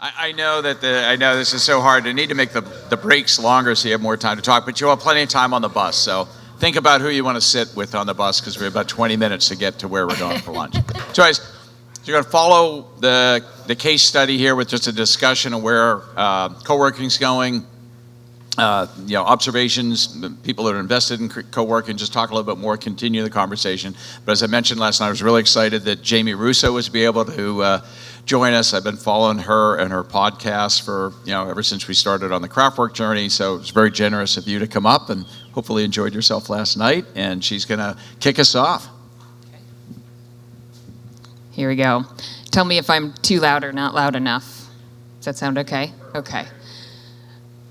I know that I know this is so hard. I need to make the breaks longer so you have more time to talk, but you'll have plenty of time on the bus. So think about who you want to sit with on the bus because we have about 20 minutes to get to where we're going for lunch. So guys, you're going to follow the case study here with just a discussion of where co-working's going, observations, people that are invested in co-working, just talk a little bit more, continue the conversation. But as I mentioned last night, I was really excited that Jamie Russo was to be able to join us. I've been following her and her podcast for, ever since we started on the craftwork journey. So it was very generous of you to come up and hopefully enjoyed yourself last night. And she's going to kick us off. Here we go. Tell me if I'm too loud or not loud enough. Does that sound okay? Okay.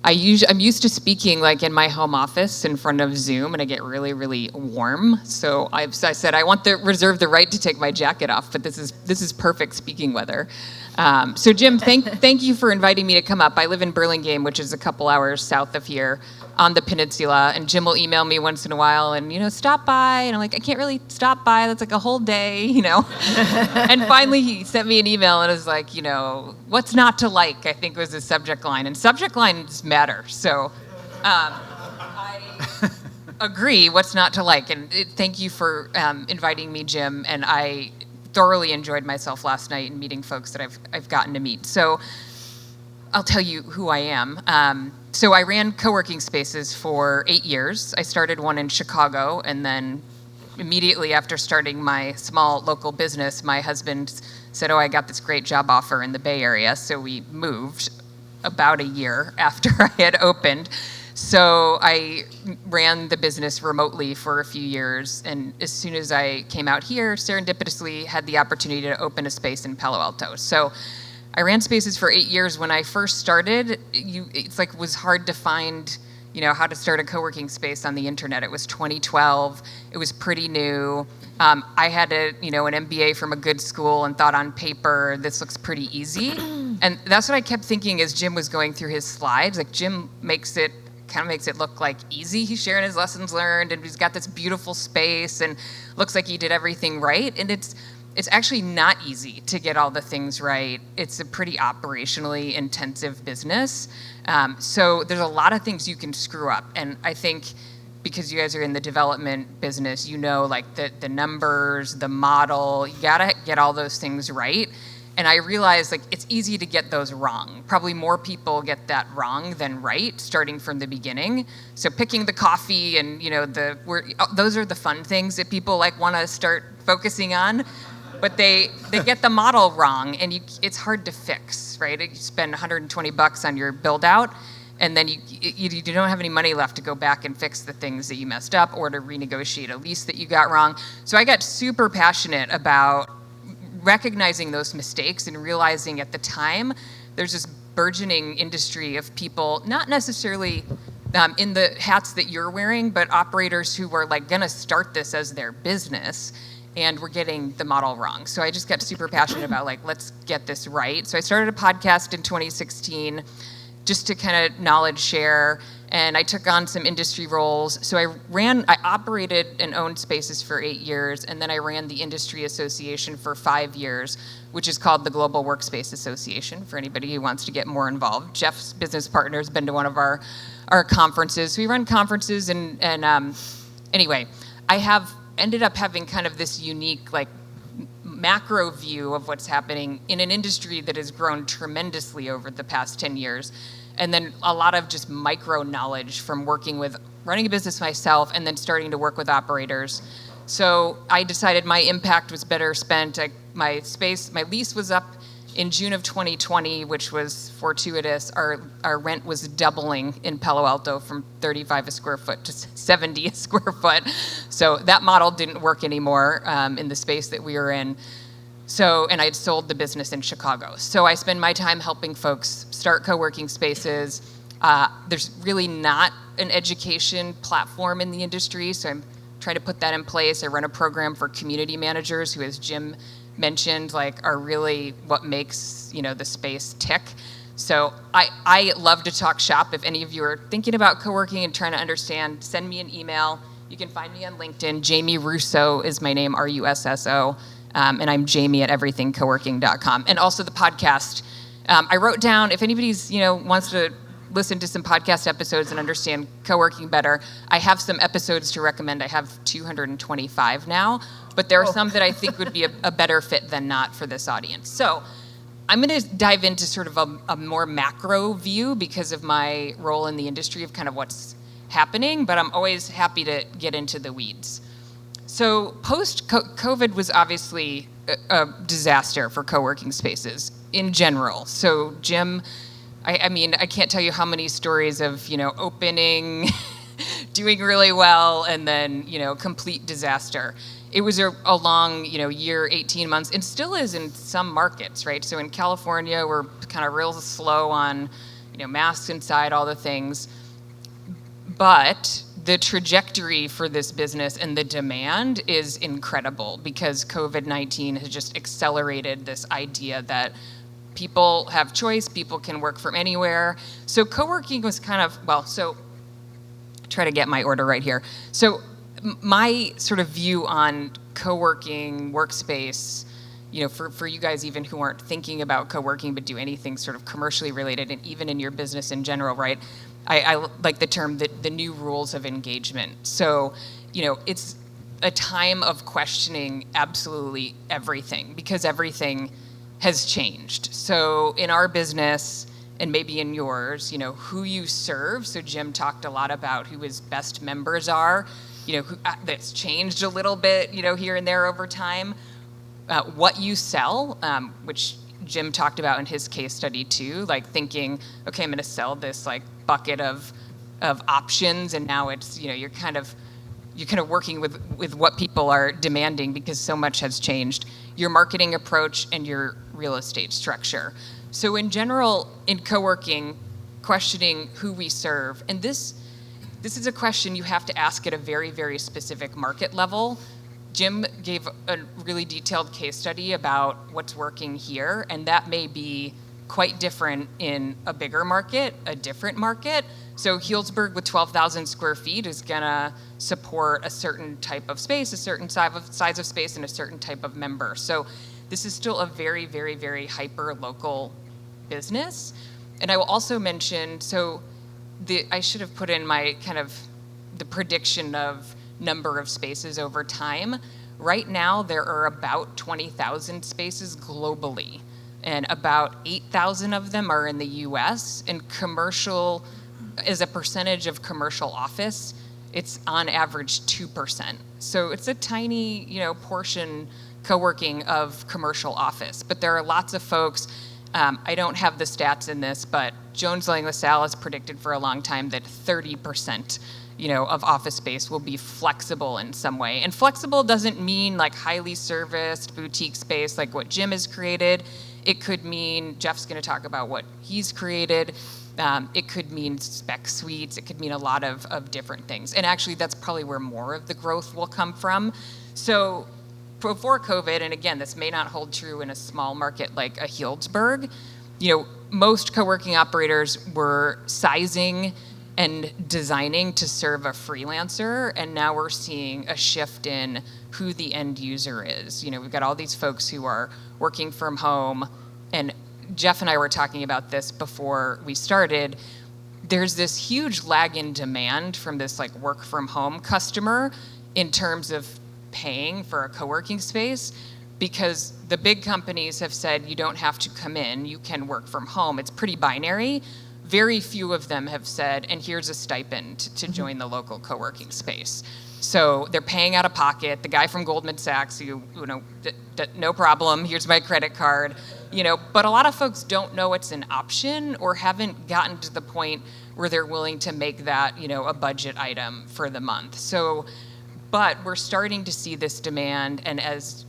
I'm used to speaking like in my home office in front of Zoom, and I get really, really warm. So I said I want to reserve the right to take my jacket off, but this is perfect speaking weather. So Jim, thank you for inviting me to come up. I live in Burlingame, which is a couple hours south of here on the peninsula, and Jim will email me once in a while and, stop by. And I'm like, I can't really stop by. That's like a whole day, And finally he sent me an email and was like, what's not to like, I think was his subject line. And subject lines matter. So I agree what's not to like. And thank you for inviting me, Jim. And I thoroughly enjoyed myself last night and meeting folks that I've gotten to meet. So I'll tell you who I am. So I ran co-working spaces for 8 years. I started one in Chicago, and then immediately after starting my small local business, my husband said, I got this great job offer in the Bay Area. So we moved about a year after I had opened. So I ran the business remotely for a few years, and as soon as I came out here, serendipitously had the opportunity to open a space in Palo Alto. So I ran spaces for 8 years. When I first started, it was hard to find, how to start a co-working space on the internet. It was 2012. It was pretty new. I had an MBA from a good school and thought on paper, this looks pretty easy. And that's what I kept thinking as Jim was going through his slides. Like Jim kind of makes it look like easy. He's sharing his lessons learned, and he's got this beautiful space, and looks like he did everything right. And it's actually not easy to get all the things right. It's a pretty operationally intensive business. So there's a lot of things you can screw up. And I think because you guys are in the development business, like the numbers, the model, you gotta get all those things right. And I realized it's easy to get those wrong. Probably more people get that wrong than right, starting from the beginning. So picking the coffee and those are the fun things that people want to start focusing on. But they get the model wrong, and it's hard to fix, right? You spend $120 on your build out, and then you don't have any money left to go back and fix the things that you messed up or to renegotiate a lease that you got wrong. So I got super passionate about recognizing those mistakes and realizing at the time there's this burgeoning industry of people, not necessarily in the hats that you're wearing, but operators who were gonna start this as their business, and we're getting the model wrong. So I just got super passionate about let's get this right. So I started a podcast in 2016 just to kind of knowledge share, and I took on some industry roles. So I operated and owned spaces for 8 years, and then I ran the industry association for 5 years, which is called the Global Workspace Association, for anybody who wants to get more involved. Jeff's business partner has been to one of our conferences. We run conferences, and anyway, I have ended up having kind of this unique macro view of what's happening in an industry that has grown tremendously over the past 10 years. And then a lot of just micro knowledge from running a business myself and then starting to work with operators. So I decided my impact was better spent. My lease was up in June of 2020, which was fortuitous. Our rent was doubling in Palo Alto from 35 a square foot to 70 a square foot. So that model didn't work anymore in the space that we were in. And I had sold the business in Chicago. So I spend my time helping folks start co-working spaces. There's really not an education platform in the industry, so I'm trying to put that in place. I run a program for community managers who, as Jim mentioned, are really what makes the space tick. So I love to talk shop. If any of you are thinking about co-working and trying to understand, send me an email. You can find me on LinkedIn. Jamie Russo is my name, Russo. And I'm Jamie at everythingcoworking.com. And also the podcast I wrote down, if anybody's, wants to listen to some podcast episodes and understand co-working better, I have some episodes to recommend. I have 225 now, but there are some that I think would be a better fit than not for this audience. So I'm going to dive into sort of a more macro view because of my role in the industry of kind of what's happening, but I'm always happy to get into the weeds. So post-COVID was obviously a disaster for co-working spaces in general. So Jim, I mean, I can't tell you how many stories of, opening, doing really well, and then, complete disaster. It was a long, year, 18 months, and still is in some markets, right? So in California, we're kind of real slow on, masks inside, all the things. But the trajectory for this business and the demand is incredible because COVID-19 has just accelerated this idea that people have choice, people can work from anywhere. So co-working was kind of, try to get my order right here. So my sort of view on co-working workspace, for you guys even who aren't thinking about co-working but do anything sort of commercially related and even in your business in general, right? I like the term the new rules of engagement. So, it's a time of questioning absolutely everything because everything has changed. So in our business and maybe in yours, who you serve. So Jim talked a lot about who his best members are, that's changed a little bit, here and there over time. What you sell, which Jim talked about in his case study too, like thinking, okay, I'm going to sell this like bucket of options, and now it's you're kind of working with what people are demanding because so much has changed. Your marketing approach and your real estate structure. So in general, in co-working, questioning who we serve, and this is a question you have to ask at a very, very specific market level. Jim gave a really detailed case study about what's working here, and that may be quite different in a bigger market, a different market. So Healdsburg with 12,000 square feet is gonna support a certain type of space, a certain size of space, and a certain type of member. So this is still a very, very, very hyper-local business. And I will also mention, I should have put in my kind of the prediction of number of spaces over time. Right now, there are about 20,000 spaces globally, and about 8,000 of them are in the US, and commercial, as a percentage of commercial office, it's on average 2%. So it's a tiny, portion co-working of commercial office, but there are lots of folks, I don't have the stats in this, but Jones Lang LaSalle has predicted for a long time that 30% of office space will be flexible in some way. And flexible doesn't mean like highly serviced boutique space like what Jim has created. It could mean, Jeff's gonna talk about what he's created. It could mean spec suites. It could mean a lot of different things. And actually that's probably where more of the growth will come from. So before COVID, and again, this may not hold true in a small market like a Healdsburg, most co-working operators were sizing and designing to serve a freelancer, and now we're seeing a shift in who the end user is. We've got all these folks who are working from home, and Jeff and I were talking about this before we started. There's this huge lag in demand from this like work from home customer in terms of paying for a co-working space, because the big companies have said you don't have to come in, you can work from home. It's pretty binary. Very few of them have said, and here's a stipend to join the local co-working space. So they're paying out of pocket. The guy from Goldman Sachs, no problem, here's my credit card. But a lot of folks don't know it's an option or haven't gotten to the point where they're willing to make that, a budget item for the month. But we're starting to see this demand, and as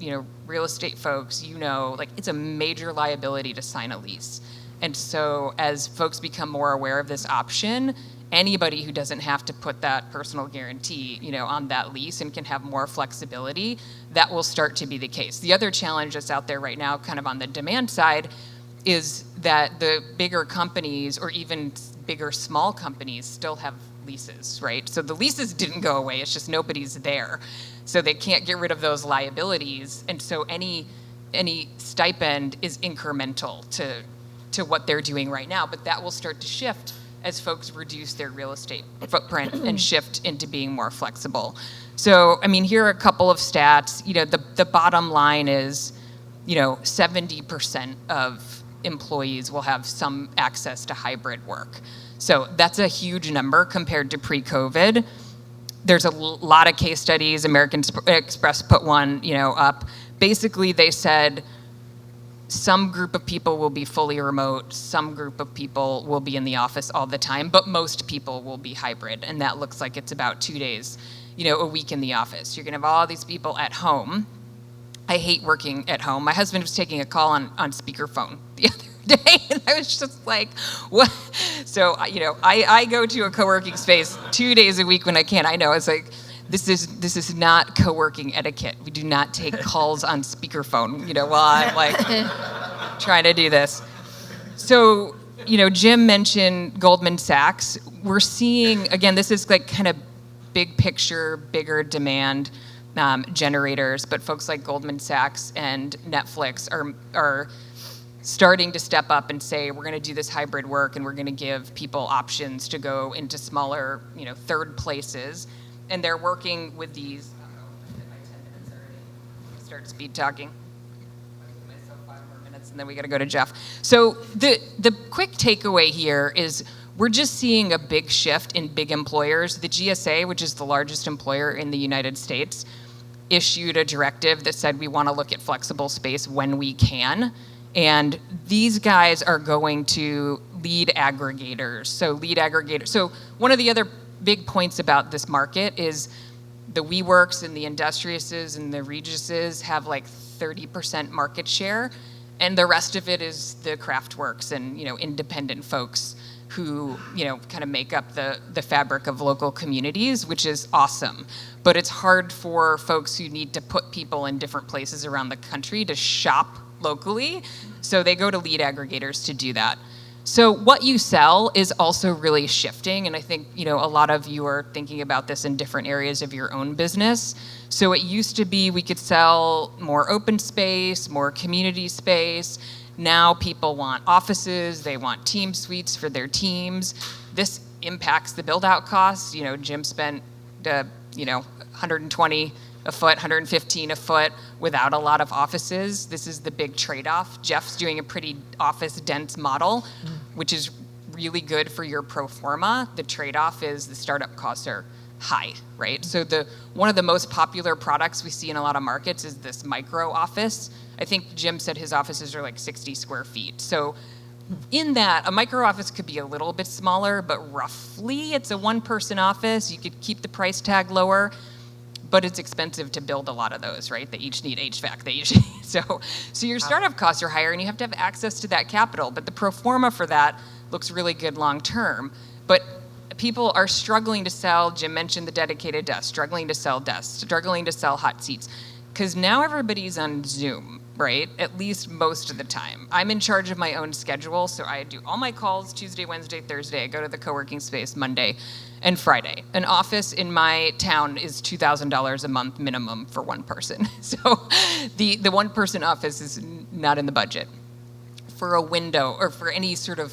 real estate folks, it's a major liability to sign a lease. And so as folks become more aware of this option, anybody who doesn't have to put that personal guarantee, on that lease and can have more flexibility, that will start to be the case. The other challenge that's out there right now, kind of on the demand side, is that the bigger companies or even bigger small companies still have leases, right? So the leases didn't go away, it's just nobody's there. So they can't get rid of those liabilities. And so any stipend is incremental to to what they're doing right now, but that will start to shift as folks reduce their real estate footprint and shift into being more flexible. So, I mean, here are a couple of stats. The bottom line is, 70% of employees will have some access to hybrid work. So that's a huge number compared to pre-COVID. There's a lot of case studies. American Express put one, up. Basically, they said some group of people will be fully remote, some group of people will be in the office all the time, but most people will be hybrid, and that looks like it's about 2 days, a week in the office. You're gonna have all these people at home. I hate working at home. My husband was taking a call on speakerphone the other day, and I was just like, what? So, I go to a co-working space 2 days a week when I can. I know, it's like, this is not co-working etiquette. We do not take calls on speakerphone, while I'm like trying to do this. So, Jim mentioned Goldman Sachs. We're seeing, again, this is like kind of big picture, bigger demand generators, but folks like Goldman Sachs and Netflix are starting to step up and say, we're going to do this hybrid work and we're going to give people options to go into smaller, third places. And they're working with these, I don't know, hit my 10 minutes already. Start speed talking. I'll give myself 5 more minutes and then we got to go to Jeff. So the quick takeaway here is we're just seeing a big shift in big employers. The GSA, which is the largest employer in the United States, issued a directive that said we want to look at flexible space when we can. And these guys are going to lead aggregators. So one of the other big points about this market is the WeWorks and the Industriouses and the Reguses have like 30% market share, and the rest of it is the Craftworks and independent folks who kind of make up the fabric of local communities, which is awesome. But it's hard for folks who need to put people in different places around the country to shop locally, so they go to lead aggregators to do that. So what you sell is also really shifting, and I think a lot of you are thinking about this in different areas of your own business. So it used to be we could sell more open space, more community space. Now people want offices, they want team suites for their teams. This impacts the build-out costs. Jim spent 120 a foot, 115 a foot without a lot of offices. This is the big trade-off. Jeff's doing a pretty office-dense model, which is really good for your pro forma. The trade-off is the startup costs are high, right? So one of the most popular products we see in a lot of markets is this micro office. I think Jim said his offices are like 60 square feet. So in that, a micro office could be a little bit smaller, but roughly it's a one-person office. You could keep the price tag lower, but it's expensive to build a lot of those, right? They each need HVAC. So your startup costs are higher, and you have to have access to that capital. But the pro forma for that looks really good long term. But people are struggling to sell. Jim mentioned the dedicated desk, struggling to sell desks, struggling to sell hot seats, because now everybody's on Zoom, right? At least most of the time. I'm in charge of my own schedule, so I do all my calls Tuesday, Wednesday, Thursday. I go to the co-working space Monday and Friday. An office in my town is $2,000 a month minimum for one person. So the one-person office is not in the budget for a window or for any sort of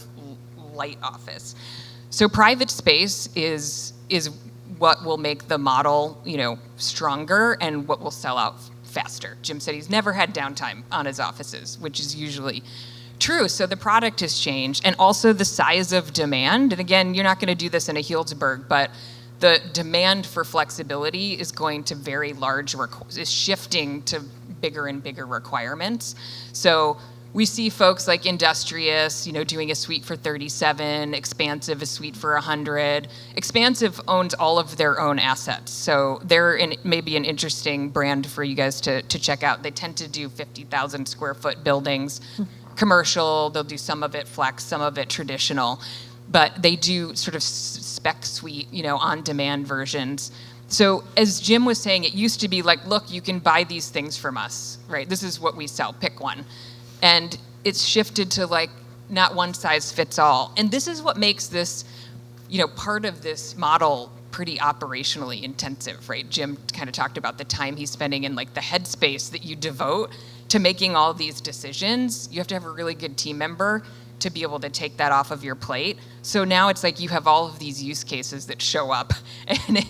light office. So private space is what will make the model, stronger and what will sell out faster. Jim said he's never had downtime on his offices, which is usually true. So the product has changed, and also the size of demand. And again, you're not going to do this in a Healdsburg, but the demand for flexibility is going to very large, is shifting to bigger and bigger requirements. So we see folks like Industrious, doing a suite for 37, Expansive a suite for 100. Expansive owns all of their own assets, so they're maybe an interesting brand for you guys to check out. They tend to do 50,000 square foot buildings, commercial. They'll do some of it flex, some of it traditional, but they do sort of spec suite, on-demand versions. So as Jim was saying, it used to be like, look, you can buy these things from us, right? This is what we sell, pick one. And it's shifted to like, not one size fits all. And this is what makes this, part of this model pretty operationally intensive, right? Jim kind of talked about the time he's spending in like the headspace that you devote to making all these decisions. You have to have a really good team member to be able to take that off of your plate. So now it's like you have all of these use cases that show up. And,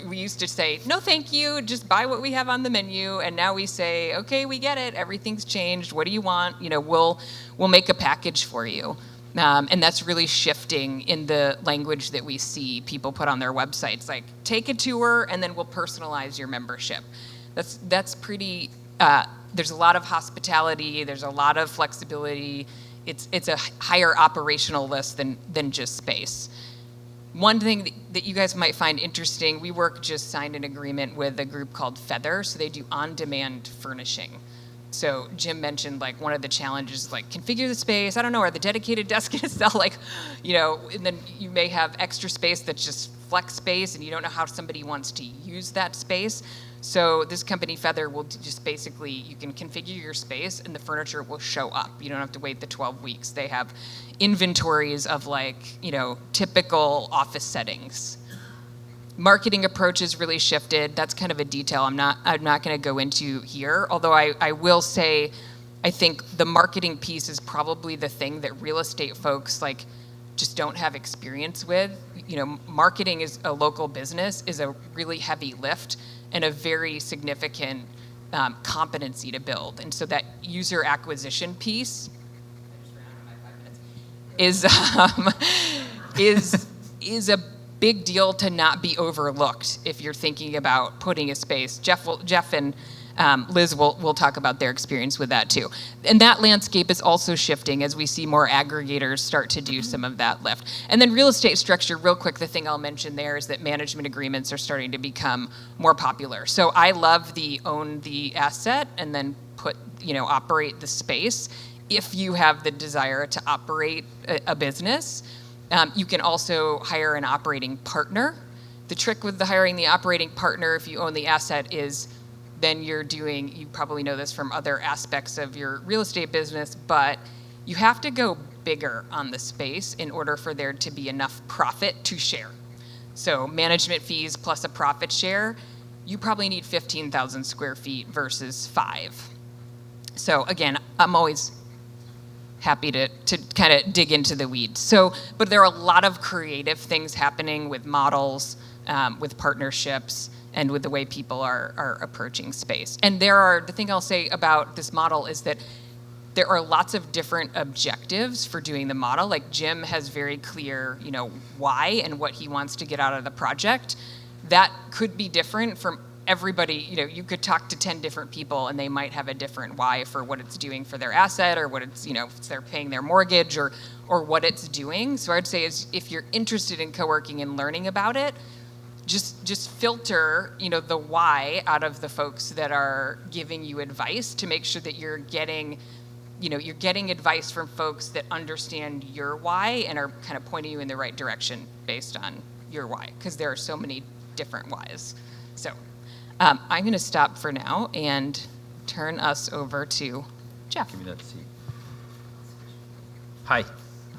we used to say, no, thank you, just buy what we have on the menu. And now we say, okay, we get it. Everything's changed. What do you want? We'll make a package for you. And that's really shifting in the language that we see people put on their websites, like take a tour and then we'll personalize your membership. That's pretty, there's a lot of hospitality, there's a lot of flexibility. It's a higher operational list than just space. One thing that you guys might find interesting, we just signed an agreement with a group called Feather, so they do on-demand furnishing. So Jim mentioned like one of the challenges is like configure the space. I don't know, are the dedicated desks gonna sell and then you may have extra space that's just flex space and you don't know how somebody wants to use that space. So this company Feather will just basically, you can configure your space and the furniture will show up. You don't have to wait the 12 weeks. They have inventories of typical office settings. Marketing approach has really shifted. That's kind of a detail I'm not going to go into here. Although I will say, I think the marketing piece is probably the thing that real estate folks just don't have experience with. Marketing is a local business is a really heavy lift and a very significant competency to build. And so that user acquisition piece is a big deal to not be overlooked if you're thinking about putting a space. Jeff and Liz will talk about their experience with that too. And that landscape is also shifting as we see more aggregators start to do some of that lift. And then real estate structure, real quick, the thing I'll mention there is that management agreements are starting to become more popular. So I love the own the asset and then operate the space. If you have the desire to operate a business, you can also hire an operating partner. The trick with hiring the operating partner, if you own the asset, is then you probably know this from other aspects of your real estate business, but you have to go bigger on the space in order for there to be enough profit to share. So management fees plus a profit share, you probably need 15,000 square feet versus 5. So again, I'm always happy to kind of dig into the weeds. But there are a lot of creative things happening with models, with partnerships, and with the way people are approaching space. And the thing I'll say about this model is that there are lots of different objectives for doing the model. Like Jim has very clear, why and what he wants to get out of the project. That could be different from everybody. You could talk to 10 different people and they might have a different why for what it's doing for their asset or what it's, if they're paying their mortgage or what it's doing. So I'd say is if you're interested in co-working and learning about it, just filter, the why out of the folks that are giving you advice to make sure that you're getting advice from folks that understand your why and are kind of pointing you in the right direction based on your why, because there are so many different whys. So I'm going to stop for now and turn us over to Jeff. Give me that seat. Hi,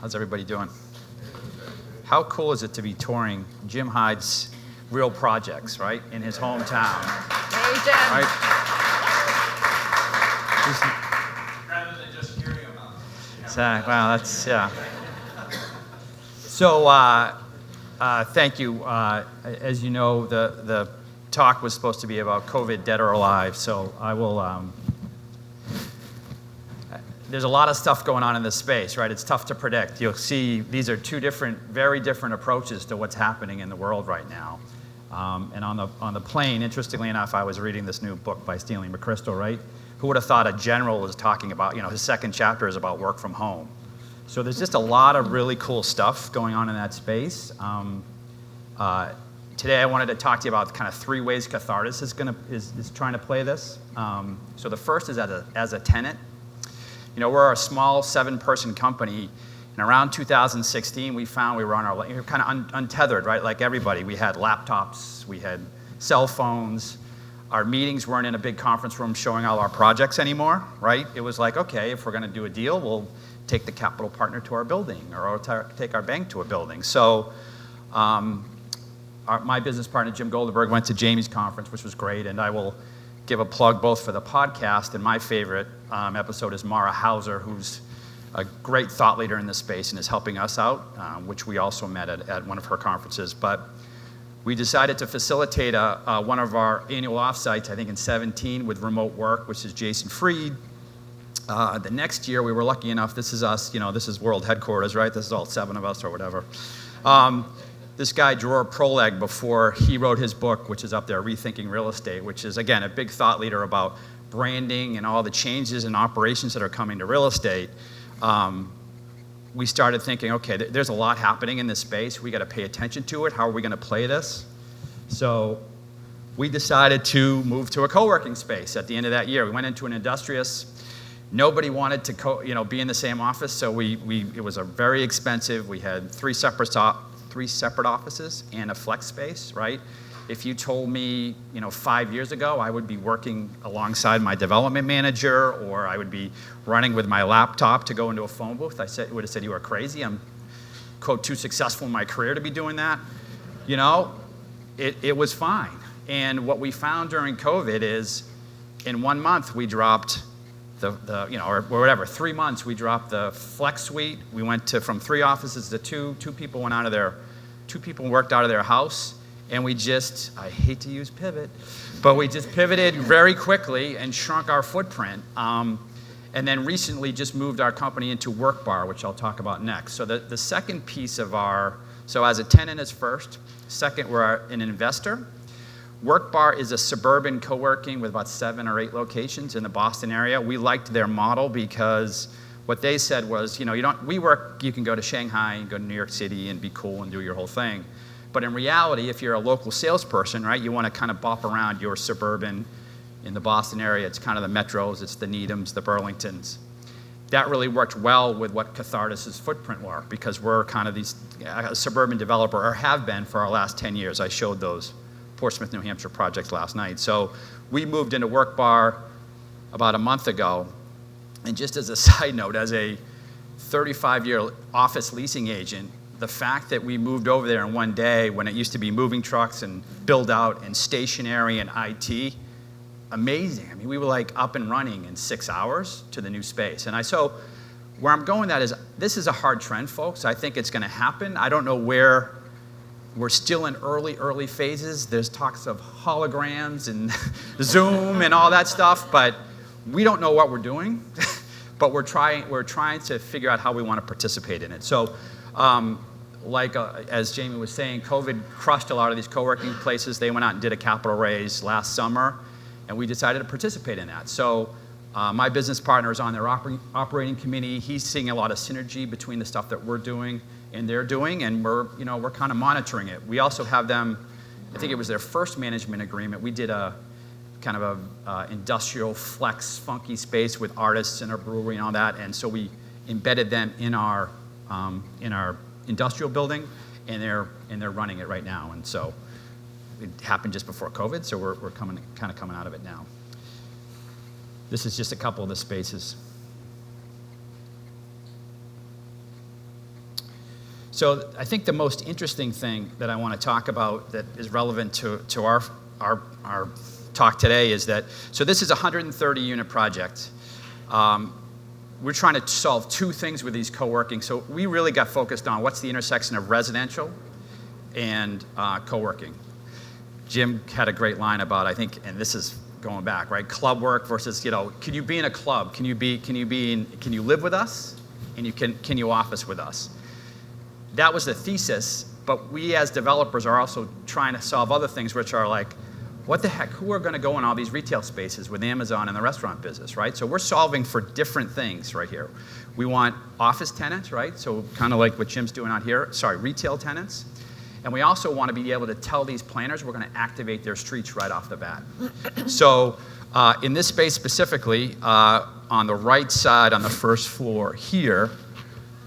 how's everybody doing? How cool is it to be touring Jim Hyde's real projects, right, in his hometown? Hey, Jim. Right? Rather than just hearing about it. Wow, that's, yeah. So, thank you. As you know, the talk was supposed to be about COVID, dead or alive, so I will, there's a lot of stuff going on in this space, right? It's tough to predict. You'll see these are two very different approaches to what's happening in the world right now. And on the plane, interestingly enough, I was reading this new book by Stanley McChrystal, right? Who would have thought a general was talking about, his second chapter is about work from home. So there's just a lot of really cool stuff going on in that space. Today I wanted to talk to you about kind of 3 ways Cathartis is trying to play this. So the first is as a tenant. We're a small 7-person company, and around 2016 we found we were kind of untethered, right? Like everybody, we had laptops, we had cell phones. Our meetings weren't in a big conference room showing all our projects anymore, right? It was like, okay, if we're going to do a deal, we'll take the capital partner to our building or take our bank to a building. So my business partner, Jim Goldenberg, went to Jamie's conference, which was great, and I will give a plug both for the podcast and my favorite episode is Mara Hauser, who's a great thought leader in this space and is helping us out, which we also met at one of her conferences. But we decided to facilitate one of our annual offsites, I think in 17, with remote work, which is Jason Fried. The next year, we were lucky enough, this is us, this is world headquarters, right? This is all 7 of us or whatever. This guy, Dror Proleg, before he wrote his book, which is up there, Rethinking Real Estate, which is, again, a big thought leader about branding and all the changes and operations that are coming to real estate. We started thinking, okay, there's a lot happening in this space. We got to pay attention to it. How are we going to play this? So we decided to move to a co-working space at the end of that year. We went into an Industrious. Nobody wanted to be in the same office, so it was a very expensive. We had three separate offices and a flex space, right? If you told me, 5 years ago, I would be working alongside my development manager, or I would be running with my laptop to go into a phone booth, would have said you are crazy. I'm, quote, too successful in my career to be doing that. It was fine. And what we found during COVID is, in 1 month, we dropped or whatever, 3 months, we dropped the flex suite. We went from 3 offices to 2. 2 people worked out of their house. And we I hate to use pivot, but we just pivoted very quickly and shrunk our footprint. And then recently just moved our company into Work Bar, which I'll talk about next. So the second piece of so as a tenant is first. Second, we're an investor. Work Bar is a suburban co-working with about 7 or 8 locations in the Boston area. We liked their model because what they said was, you can go to Shanghai and go to New York City and be cool and do your whole thing. But in reality, if you're a local salesperson, right, you want to kind of bop around your suburban in the Boston area. It's kind of the metros, it's the Needhams, the Burlingtons. That really worked well with what Cathartis' footprint were, because we're kind of these suburban developer, or have been for our last 10 years. I showed those Portsmouth, New Hampshire projects last night. So we moved into Work Bar about a month ago. And just as a side note, as a 35-year office leasing agent, the fact that we moved over there in one day when it used to be moving trucks and build out and stationary and IT, amazing. I mean, we were like up and running in 6 hours to the new space. And so where I'm going at is, this is a hard trend, folks. I think it's going to happen. I don't know where. We're still in early phases. There's talks of holograms and Zoom and all that stuff, but we don't know what we're doing. But we're trying to figure out how we want to participate in it. So, as Jamie was saying, COVID crushed a lot of these co-working places. They went out and did a capital raise last summer, and we decided to participate in that. So my business partner is on their operating committee. He's seeing a lot of synergy between the stuff that we're doing and they're doing, and we're kind of monitoring it. We also have them, I think it was their first management agreement. We did a kind of a industrial flex funky space with artists and a brewery and all that, and so we embedded them in our industrial building, and they're running it right now. And so it happened just before COVID, so we're coming out of it now. This is just a couple of the spaces. So I think the most interesting thing that I want to talk about that is relevant to our talk today is that, so this is a 130-unit project. We're trying to solve 2 things with these co-working. So we really got focused on what's the intersection of residential and co-working. Jim had a great line about, I think, and this is going back, right? Club work versus, can you be in a club? Can you live with us? And can you office with us? That was the thesis, but we as developers are also trying to solve other things, which are like, what the heck, who are going to go in all these retail spaces with Amazon and the restaurant business, right? So we're solving for different things right here. We want office tenants, right? So kind of like what Jim's doing out here, retail tenants. And we also want to be able to tell these planners we're going to activate their streets right off the bat. So in this space specifically, on the right side on the first floor here,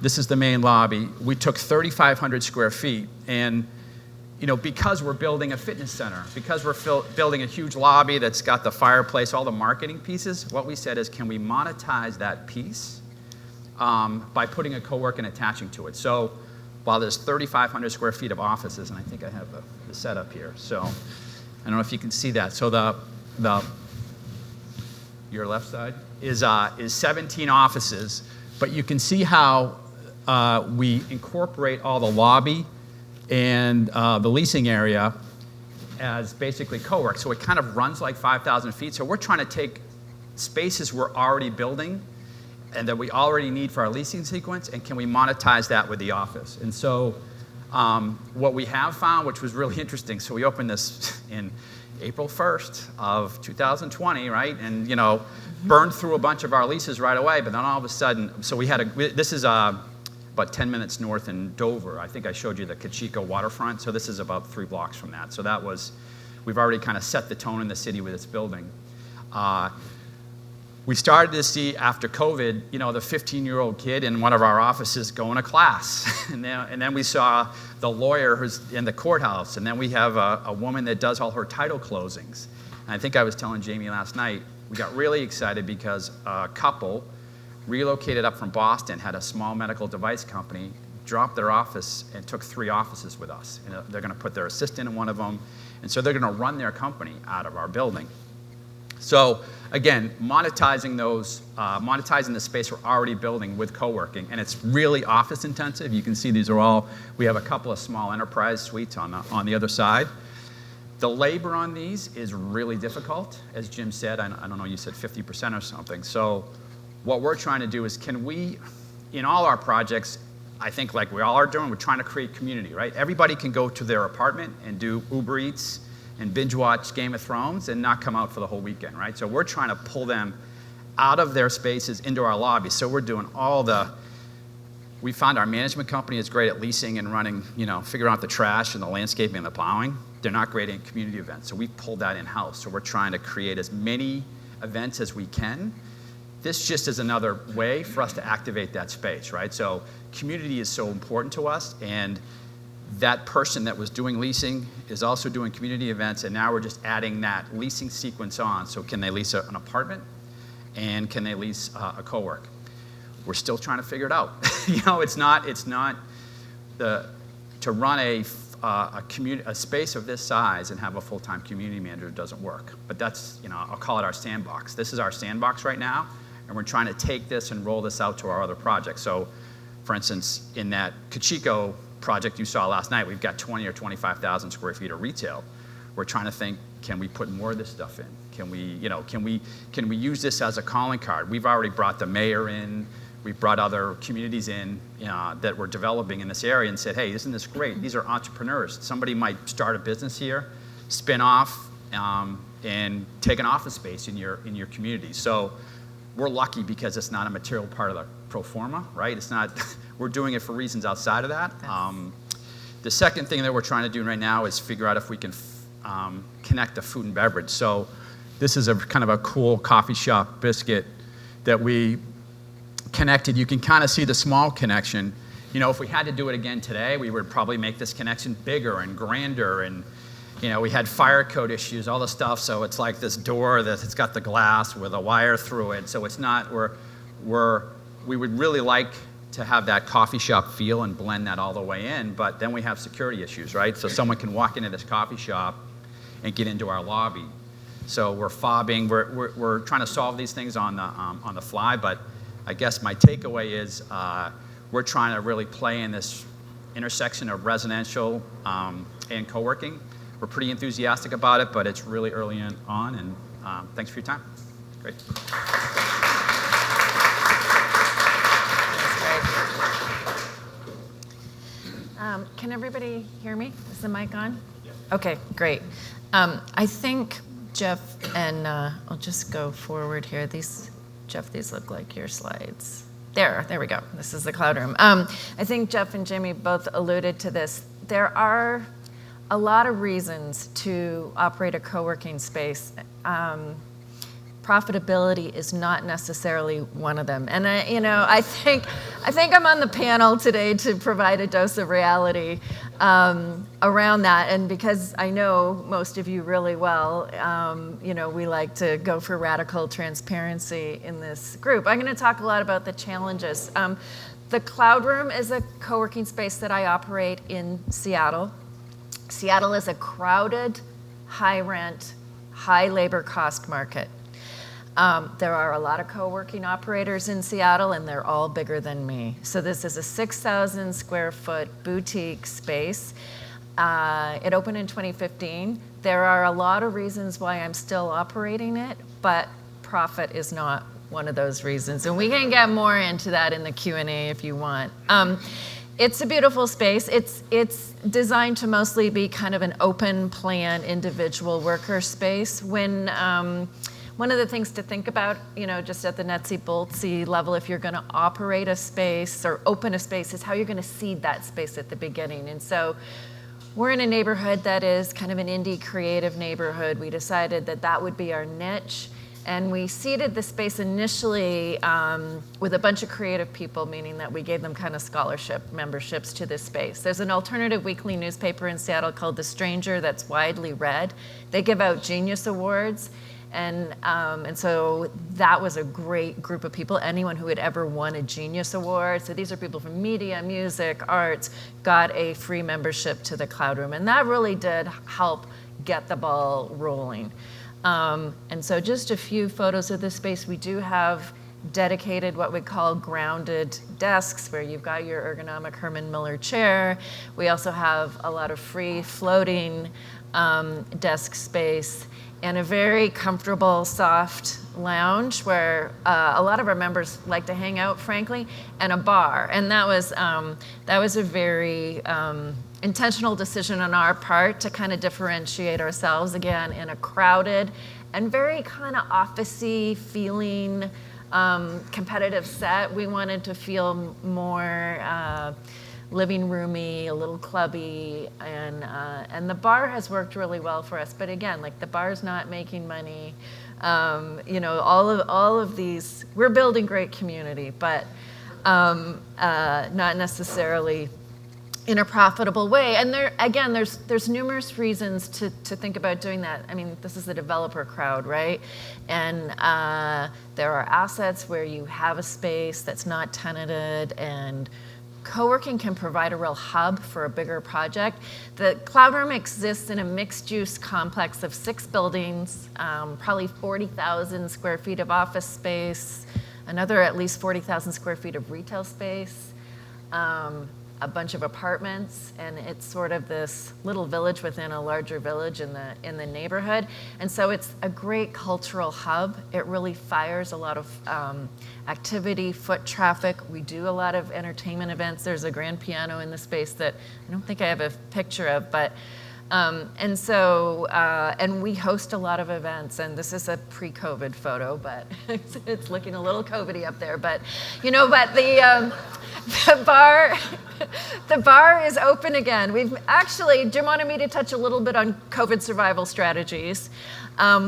this is the main lobby. We took 3,500 square feet, and because we're building a fitness center, because we're building a huge lobby that's got the fireplace, all the marketing pieces, what we said is, can we monetize that piece by putting a co-work and attaching to it? So while there's 3,500 square feet of offices, and I think I have the setup here, so I don't know if you can see that. So your left side is 17 offices. But you can see how we incorporate all the lobby and the leasing area as basically co-work. So it kind of runs like 5,000 feet. So we're trying to take spaces we're already building and that we already need for our leasing sequence, and can we monetize that with the office? And so what we have found, which was really interesting, so we opened this in April 1st of 2020, right? And, burned through a bunch of our leases right away, but then all of a sudden, so this is about 10 minutes north in Dover. I think I showed you the Kachiko waterfront, so this is about 3 blocks from that. So we've already kind of set the tone in the city with this building. We started to see after COVID, the 15-year-old kid in one of our offices going to class. and then we saw the lawyer who's in the courthouse. And then we have a woman that does all her title closings. And I think I was telling Jamie last night, we got really excited because a couple relocated up from Boston, had a small medical device company, dropped their office and took 3 offices with us. And they're going to put their assistant in one of them. And so they're going to run their company out of our building. So again, monetizing the space we're already building with co-working, and it's really office intensive. You can see we have a couple of small enterprise suites on the other side. The labor on these is really difficult. As Jim said, I don't know, you said 50% or something. So what we're trying to do is, can we, in all our projects, I think like we all are doing, we're trying to create community, right? Everybody can go to their apartment and do Uber Eats and binge watch Game of Thrones and not come out for the whole weekend, right? So we're trying to pull them out of their spaces into our lobby. So we're doing we found our management company is great at leasing and running, figuring out the trash and the landscaping and the plowing. They're not great at community events. So we pulled that in-house. So we're trying to create as many events as we can. This just is another way for us to activate that space, right? So community is so important to us, and that person that was doing leasing is also doing community events, and now we're just adding that leasing sequence on. So can they lease an apartment, and can they lease a co-work? We're still trying to figure it out. It's not to run a space of this size and have a full-time community manager doesn't work. But that's, I'll call it our sandbox. This is our sandbox right now, and we're trying to take this and roll this out to our other projects. So, for instance, in that Kachiko project you saw last night, we've got 20 or 25,000 square feet of retail. We're trying to think, can we put more of this stuff in? Can we use this as a calling card? We've already brought the mayor in. We've brought other communities in that we're developing in this area and said, hey, isn't this great? These are entrepreneurs. Somebody might start a business here, spin off, and take an office space in your community. So we're lucky because it's not a material part of the pro forma, right? It's not. We're doing it for reasons outside of that. The second thing that we're trying to do right now is figure out if we can connect the food and beverage. So this is a kind of a cool coffee shop biscuit that we connected. You can kind of see the small connection. If we had to do it again today, we would probably make this connection bigger and grander. And, we had fire code issues, all the stuff. So it's like this door that it's got the glass with a wire through it. So it's not, we would really like to have that coffee shop feel and blend that all the way in, but then we have security issues, right? So someone can walk into this coffee shop and get into our lobby. So we're fobbing, we're trying to solve these things on the fly, but I guess my takeaway is we're trying to really play in this intersection of residential and co-working. We're pretty enthusiastic about it, but it's really early on, and thanks for your time. Great. Can everybody hear me? Is the mic on? Yeah. Okay, great. I think Jeff and I'll just go forward here. Jeff, these look like your slides. There we go. This is the cloud room. I think Jeff and Jamie both alluded to this. There are a lot of reasons to operate a co-working space. Profitability is not necessarily one of them. And I think I'm on the panel today to provide a dose of reality around that. And because I know most of you really well, we like to go for radical transparency in this group. I'm going to talk a lot about the challenges. The Cloud Room is a co-working space that I operate in Seattle. Seattle is a crowded, high rent, high labor cost market. There are a lot of co-working operators in Seattle, and they're all bigger than me. So this is a 6,000 square foot boutique space. It opened in 2015. There are a lot of reasons why I'm still operating it, but profit is not one of those reasons. And we can get more into that in the Q&A if you want. It's a beautiful space. It's designed to mostly be kind of an open plan individual worker space. When one of the things to think about, just at the nutsy boltsy level, if you're going to operate a space or open a space, is how you're going to seed that space at the beginning. And so we're in a neighborhood that is kind of an indie creative neighborhood. We decided that that would be our niche. And we seeded the space initially with a bunch of creative people, meaning that we gave them kind of scholarship memberships to this space. There's an alternative weekly newspaper in Seattle called The Stranger that's widely read. They give out Genius Awards. And so that was a great group of people. Anyone who had ever won a Genius Award, so these are people from media, music, arts, got a free membership to the Cloud Room. And that really did help get the ball rolling. And so just a few photos of this space. We do have dedicated what we call grounded desks where you've got your ergonomic Herman Miller chair. We also have a lot of free floating desk space and a very comfortable, soft lounge where a lot of our members like to hang out, frankly, and a bar. And that was a very intentional decision on our part to kind of differentiate ourselves, again, in a crowded and very kind of office-y feeling competitive set. We wanted to feel more living roomy, a little clubby, and the bar has worked really well for us. But again, like the bar's not making money. All of these, we're building great community, but not necessarily in a profitable way. And there's numerous reasons to think about doing that. I mean, this is the developer crowd, right? And there are assets where you have a space that's not tenanted, and co-working can provide a real hub for a bigger project. The Cloud Room exists in a mixed-use complex of 6 buildings, probably 40,000 square feet of office space, another at least 40,000 square feet of retail space, a bunch of apartments, and it's sort of this little village within a larger village in the neighborhood. And so it's a great cultural hub. It really fires a lot of activity, foot traffic. We do a lot of entertainment events. There's a grand piano in the space that I don't think I have a picture of, but and we host a lot of events, and this is a pre-COVID photo, but it's looking a little COVID-y up there. But the bar is open again. Jim wanted me to touch a little bit on COVID survival strategies.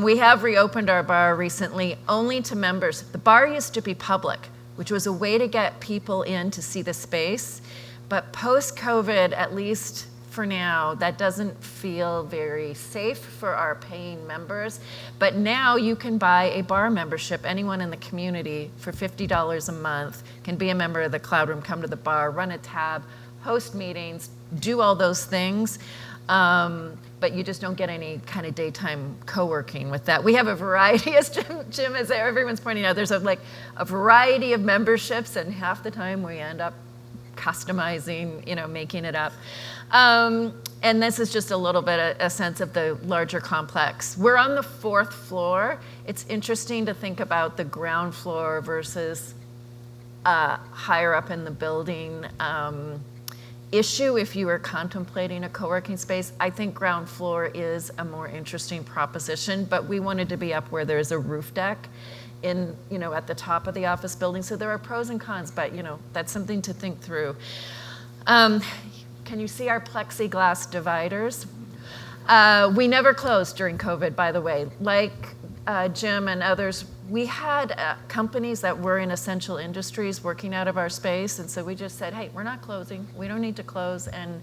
We have reopened our bar recently only to members. The bar used to be public, which was a way to get people in to see the space. But post-COVID, at least for now, that doesn't feel very safe for our paying members. But now you can buy a bar membership. Anyone in the community for $50 a month can be a member of the Cloud Room, come to the bar, run a tab, host meetings, do all those things. But you just don't get any kind of daytime co-working with that. We have a variety, as Jim is there, everyone's pointing out, there's a variety of memberships, and half the time we end up customizing, making it up. And this is just a little bit a sense of the larger complex. We're on the 4th floor. It's interesting to think about the ground floor versus higher up in the building issue if you were contemplating a co-working space. I think ground floor is a more interesting proposition, but we wanted to be up where there's a roof deck at the top of the office building. So there are pros and cons, but that's something to think through. Can you see our plexiglass dividers? We never closed during COVID, by the way. Like Jim and others, we had companies that were in essential industries working out of our space, and so we just said, hey, we're not closing. We don't need to close, and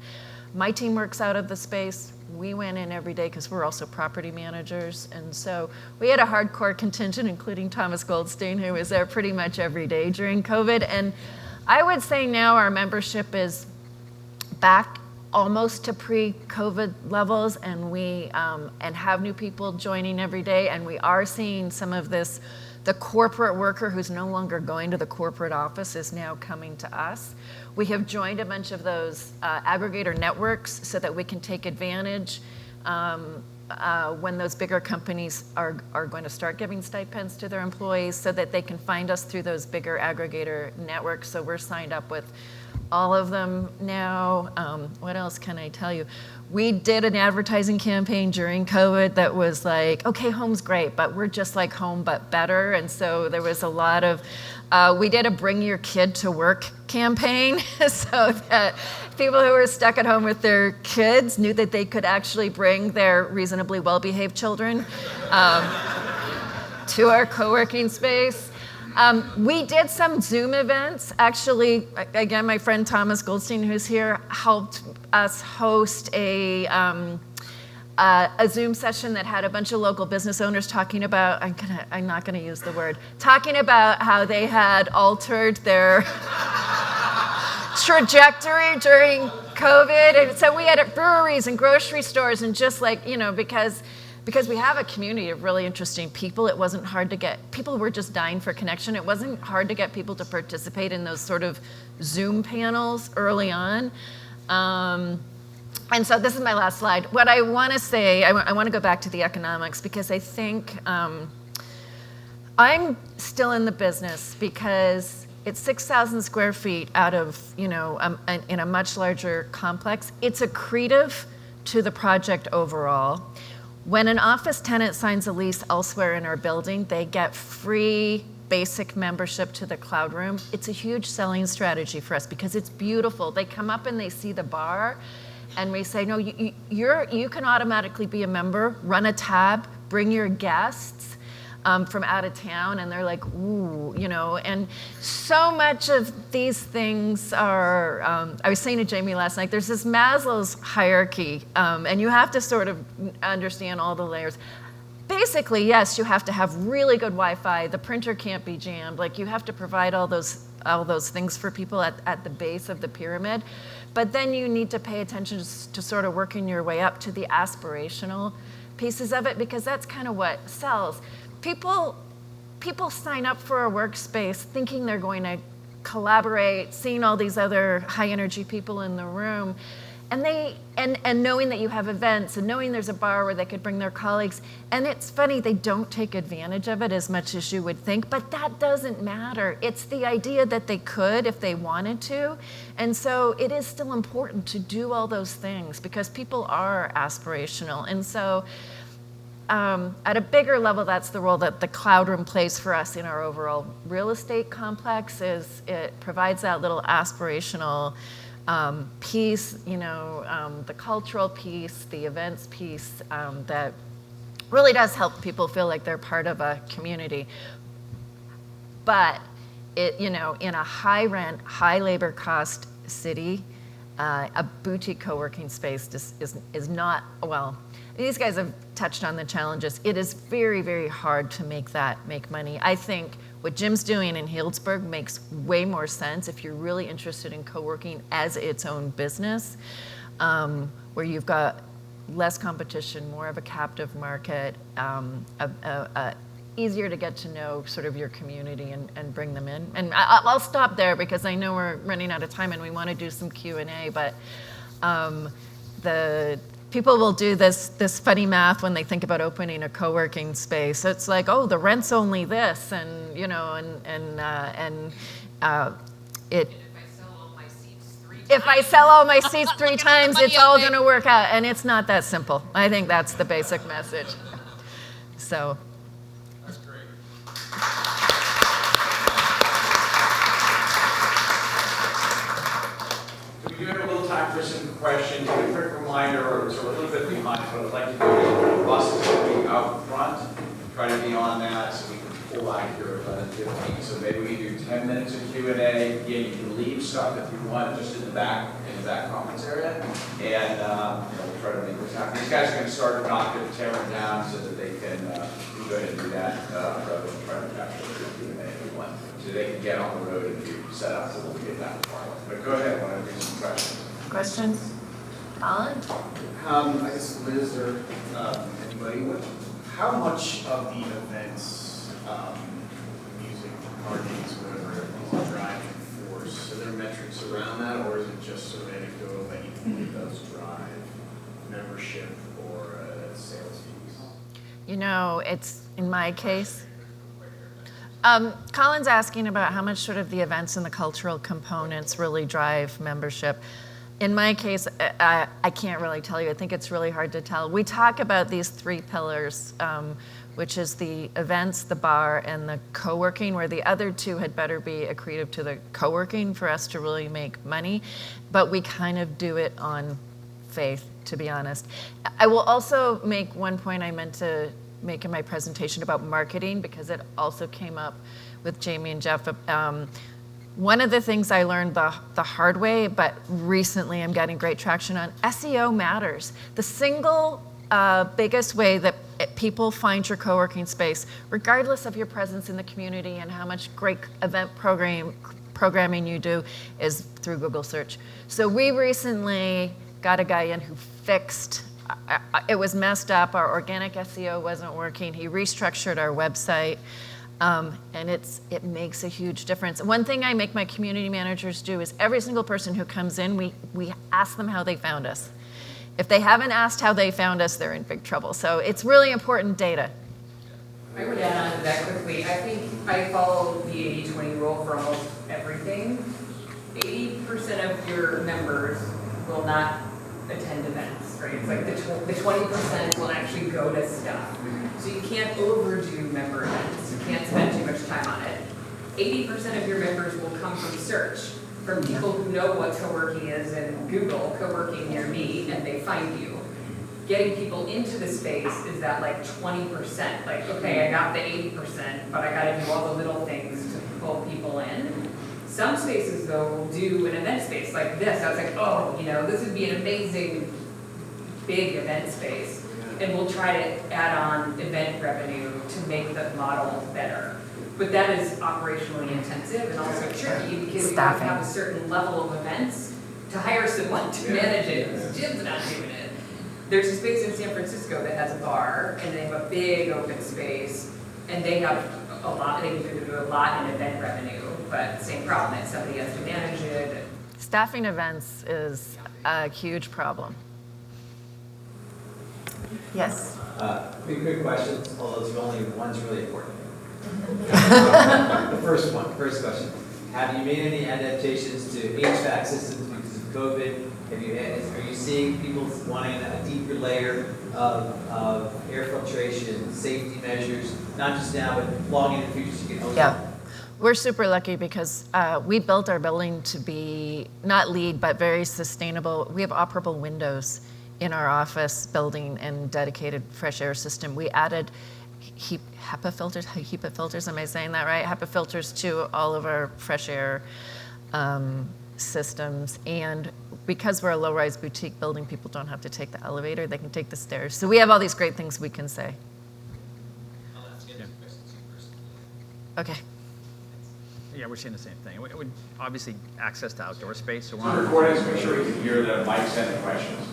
my team works out of the space. We went in every day because we're also property managers, and so we had a hardcore contingent, including Thomas Goldstein, who was there pretty much every day during COVID. And I would say now our membership is back almost to pre-COVID levels, and we and have new people joining every day, and we are seeing some of this The corporate worker who's no longer going to the corporate office is now coming to us. We have joined a bunch of those aggregator networks so that we can take advantage when those bigger companies are going to start giving stipends to their employees, so that they can find us through those bigger aggregator networks. So we're signed up with all of them now. What else can I tell you? We did an advertising campaign during COVID that was like, okay, home's great, but we're just like home, but better. And so there was a lot of, we did a bring your kid to work campaign so that people who were stuck at home with their kids knew that they could actually bring their reasonably well-behaved children to our co-working space. We did some Zoom events. Actually, again, my friend Thomas Goldstein, who's here, helped us host a Zoom session that had a bunch of local business owners talking about, I'm not gonna use the word, talking about how they had altered their trajectory during COVID. And so we had at breweries and grocery stores, and just like, because we have a community of really interesting people, it wasn't hard to get, people were just dying for connection. It wasn't hard to get people to participate in those sort of Zoom panels early on. And so this is my last slide. What I want to say, I want to go back to the economics, because I think I'm still in the business because it's 6,000 square feet out of, in a much larger complex. It's accretive to the project overall. When an office tenant signs a lease elsewhere in our building, they get free basic membership to the cloud room. It's a huge selling strategy for us because it's beautiful. They come up and they see the bar, and we say, no, you can automatically be a member, run a tab, bring your guests from out of town, and they're like, ooh, and so much of these things are, I was saying to Jamie last night, there's this Maslow's hierarchy, and you have to sort of understand all the layers. Basically, yes, you have to have really good Wi-Fi, the printer can't be jammed, like you have to provide all those things for people at the base of the pyramid, but then you need to pay attention to sort of working your way up to the aspirational pieces of it, because that's kind of what sells. People sign up for a workspace thinking they're going to collaborate, seeing all these other high energy people in the room, and knowing that you have events and knowing there's a bar where they could bring their colleagues. And it's funny, they don't take advantage of it as much as you would think, but that doesn't matter. It's the idea that they could if they wanted to. And so it is still important to do all those things because people are aspirational. And so at a bigger level, that's the role that the cloud room plays for us in our overall real estate complex. Is it provides that little aspirational piece, the cultural piece, the events piece that really does help people feel like they're part of a community. But in a high rent, high labor cost city, a boutique co-working space is not, well, these guys have touched on the challenges. It is very, very hard to make money. I think what Jim's doing in Healdsburg makes way more sense if you're really interested in co-working as its own business, where you've got less competition, more of a captive market, easier to get to know sort of your community and bring them in. And I'll stop there because I know we're running out of time and we want to do some Q&A, but the people will do this funny math when they think about opening a co-working space. It's like, oh, the rent's only this, and it. If I sell all my seats three times, it's all going to work out, and it's not that simple. I think that's the basic message. So. That's great. We do have a little time for some questions. A quick reminder, or sort of a little bit behind what I'd like to do is the bus is going to be out front. Try to be on that so we can pull out here at 11:15. So maybe we do 10 minutes of Q&A. Again, you can leave stuff if you want, just in the back conference area, and we'll try to make this happen. These guys are going to start knocking the tearing down so that they can go ahead and do that rather than try to capture the Q&A if we want, so they can get on the road and be set up so we'll get that far. But go ahead, want to do some questions? Questions? Colin? I guess Liz or anybody, how much of the events parkings, whatever, is a driving force? Are there metrics around that, or is it just sort of anecdotal that you think it does drive membership or sales fees? You know, it's in my case. Colin's asking about how much sort of the events and the cultural components really drive membership. In my case, I can't really tell you. I think it's really hard to tell. We talk about these three pillars, which is the events, the bar, and the co-working, where the other two had better be accretive to the co-working for us to really make money. But we kind of do it on faith, to be honest. I will also make one point I meant to make in my presentation about marketing, because it also came up with Jamie and Jeff. One of the things I learned the hard way, but recently I'm getting great traction on, SEO matters. The single biggest way that people find your co-working space, regardless of your presence in the community and how much great event programming you do, is through Google search. So we recently got a guy in who fixed, it was messed up, our organic SEO wasn't working, he restructured our website. And it makes a huge difference. One thing I make my community managers do is every single person who comes in, we ask them how they found us. If they haven't asked how they found us, they're in big trouble. So it's really important data. I would add on to that quickly. I think I follow the 80-20 rule for almost everything. 80% of your members will not attend events, right? It's like the 20% will actually go to stuff. So you can't overdo member events. You can't spend too much time on it. 80% of your members will come from search, from people who know what co-working is and Google co-working near me, and they find you. Getting people into the space is that like 20%. Like, okay, I got the 80%, but I got to do all the little things to pull people in. Some spaces, though, will do an event space like this. I was like, oh, this would be an amazing big event space. And we'll try to add on event revenue to make the model better. But that is operationally intensive and also tricky because you have to have a certain level of events to hire someone to manage it because Jim's not doing it. There's a space in San Francisco that has a bar and they have a big open space and they have a lot, they can do a lot in event revenue, but same problem, that somebody has to manage it. Staffing events is a huge problem. Yes. Quick questions, although there's only one's really important. The first question. Have you made any adaptations to HVAC systems because of COVID? Are you seeing people wanting a deeper layer of air filtration, safety measures, not just now, but long in the future so you can own Yeah. We're super lucky because we built our building to be not LEED, but very sustainable. We have operable windows in our office building and dedicated fresh air system. We added HEPA filters, am I saying that right? HEPA filters to all of our fresh air systems. And because we're a low-rise boutique building, people don't have to take the elevator, they can take the stairs. So we have all these great things we can say. Okay. Yeah, we're seeing the same thing. We obviously access to outdoor space. So On recordings, make sure we can hear the mic send questions.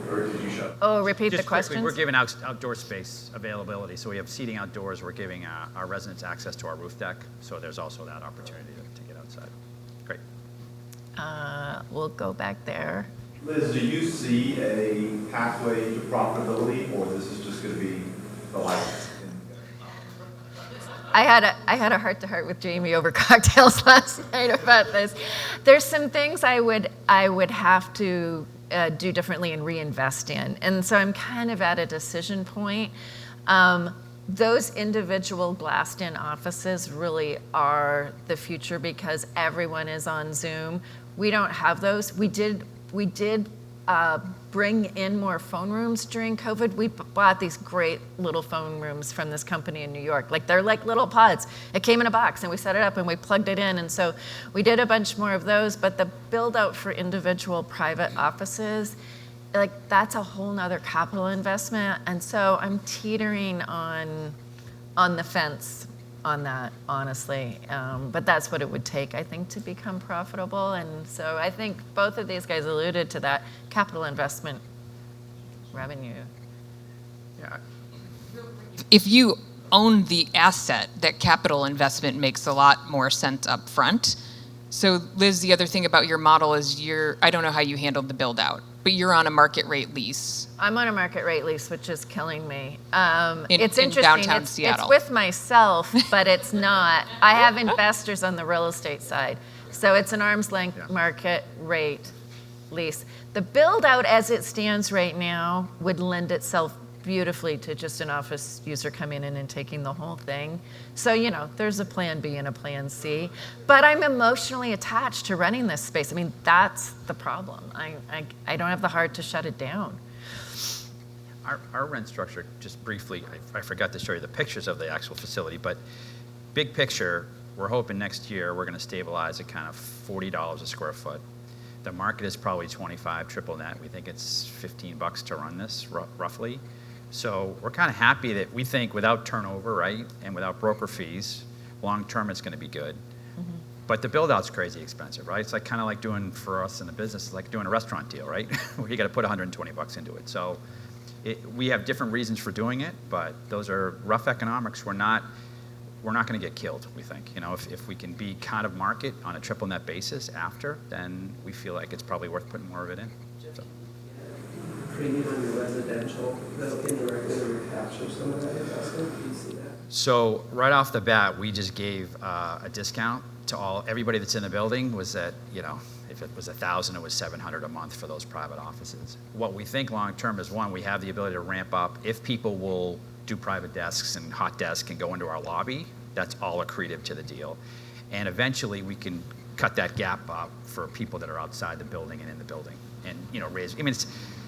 Or did you shut? Oh, repeat the just questions? quickly, we're giving outdoor space availability. So we have seating outdoors. We're giving our residents access to our roof deck. So there's also that opportunity to get outside. Great. We'll go back there. Liz, do you see a pathway to profitability, or this is just going to be the life? I had a heart-to-heart with Jamie over cocktails last night about this. There's some things I would have to do differently and reinvest in, and so I'm kind of at a decision point. Those individual glassed-in offices really are the future because everyone is on Zoom. We don't have those. We did bring in more phone rooms during COVID. We bought these great little phone rooms from this company in New York. Like, they're like little pods. It came in a box and we set it up and we plugged it in. And so we did a bunch more of those, but the build out for individual private offices, like, that's a whole nother capital investment. And so I'm teetering on the fence on that, honestly. But that's what it would take, I think, to become profitable. And so I think both of these guys alluded to that capital investment revenue. Yeah. If you own the asset, that capital investment makes a lot more sense up front. So Liz, the other thing about your model is I don't know how you handled the build out, but you're on a market rate lease. I'm on a market rate lease, which is killing me. It's in interesting. downtown It's Seattle. with myself, but it's not. I have investors on the real estate side. So it's an arm's length market rate lease. The build out as it stands right now would lend itself beautifully to just an office user coming in and taking the whole thing. So, there's a plan B and a plan C. But I'm emotionally attached to running this space. I mean, that's the problem. I don't have the heart to shut it down. Our rent structure, just briefly, I forgot to show you the pictures of the actual facility, but big picture, we're hoping next year we're going to stabilize at kind of $40 a square foot. The market is probably 25 triple net. We think it's $15 to run this, roughly. So we're kind of happy that we think without turnover, right, and without broker fees, long term it's going to be good. Mm-hmm. But the build out's crazy expensive, right? It's like kind of like doing, for us in the business, it's like doing a restaurant deal, right? Where you got to put $120 into it. So we have different reasons for doing it, but those are rough economics. We're not going to get killed, we think. If we can be kind of market on a triple net basis after, then we feel like it's probably worth putting more of it in. So. Premium on your residential, that'll indirectly recapture some of that investment. Do you see that? So right off the bat, we just gave a discount to everybody that's in the building. Was that, if it was $1,000, it was $700 a month for those private offices. What we think long term is, one, we have the ability to ramp up if people will do private desks and hot desk and go into our lobby. That's all accretive to the deal. And eventually we can cut that gap up for people that are outside the building and in the building, and raise. I mean,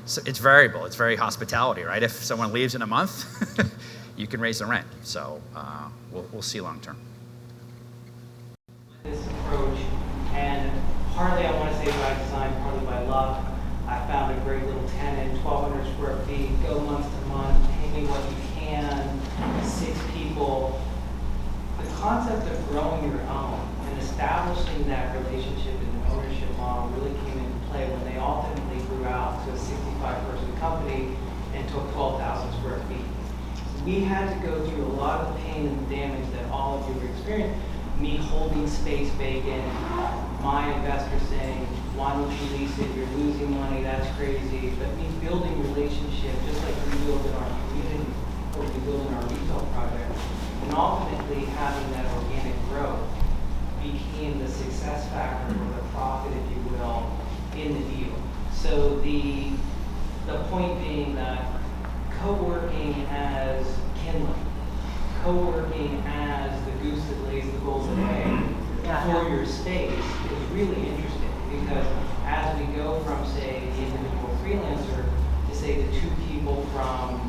it's variable. It's very hospitality, right? If someone leaves in a month, you can raise the rent. So we'll see long term. This approach, and partly I want to say by design, partly by luck. I found a great little tenant, 1,200 square feet, go month to month, pay me what you can, 6 people. The concept of growing your own and establishing that relationship and ownership model really came into play when they ultimately grew out to a 65-person company and took 12,000 square feet. We had to go through a lot of the pain and damage that all of you have experienced. Me holding space vacant, my investor saying, why don't you lease it, you're losing money, that's crazy. But me building relationship, just like we build in our community, or we build in our retail project, and ultimately having that organic growth became the success factor, or the profit, if you will, in the deal. So the point being that co-working as kindling, co-working as the goose that lays the golden egg for your space is really interesting, because as we go from, say, the individual freelancer to, say, the 2 people from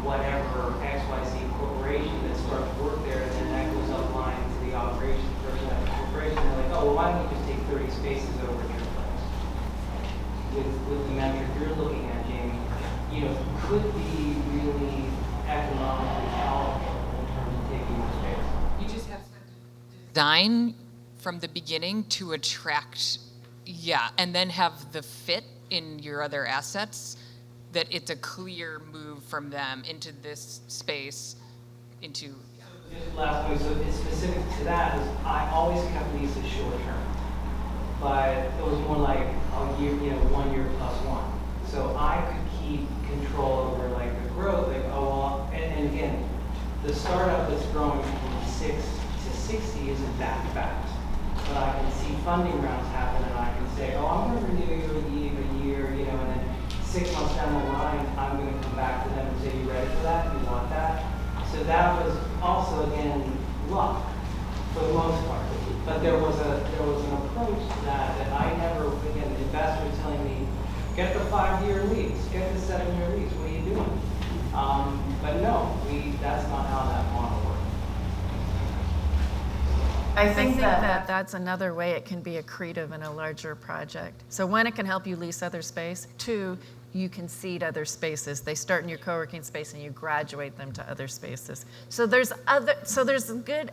whatever XYZ corporation that starts work there, and then that goes upline to the operations person at the corporation, they're like, oh, well, why don't you just take 30 spaces over at your place? With the metric you're looking at, Jamie, could be really economically palatable in terms of taking the space. You just have to design from the beginning to attract, and then have the fit in your other assets, that it's a clear move from them into this space, into. Just last point, so it's specific to that, is I always kept leases short term, but it was more like a year, 1 year plus 1. So I could keep control over like the growth, like, and again, the startup that's growing from 6 to 60 isn't that fast. But I can see funding rounds happen, and I can say, I'm going to renew you a year, and then 6 months down the line, I'm going to come back to them and say, you ready for that? You want that? So that was also, again, luck for the most part. But there was an approach to that I never, again, the investor was telling me, get the 5-year lease, get the 7-year lease, what are you doing? But no, that's not how that model works. I think that that's another way it can be accretive in a larger project. So 1, it can help you lease other space. 2, you can seed other spaces. They start in your co-working space and you graduate them to other spaces. So there's good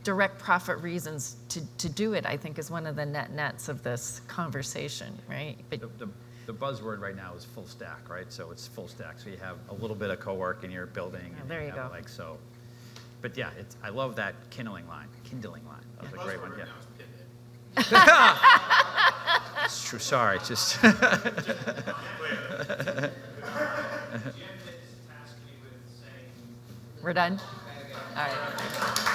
direct profit reasons to do it, I think, is one of the nets of this conversation, right? But The buzzword right now is full stack, right? So it's full stack. So you have a little bit of co-work in your building. And there you have go. Like so. But yeah, I love that kindling line. That was a great one. Yeah. It's true. Sorry, just. we're done? All right.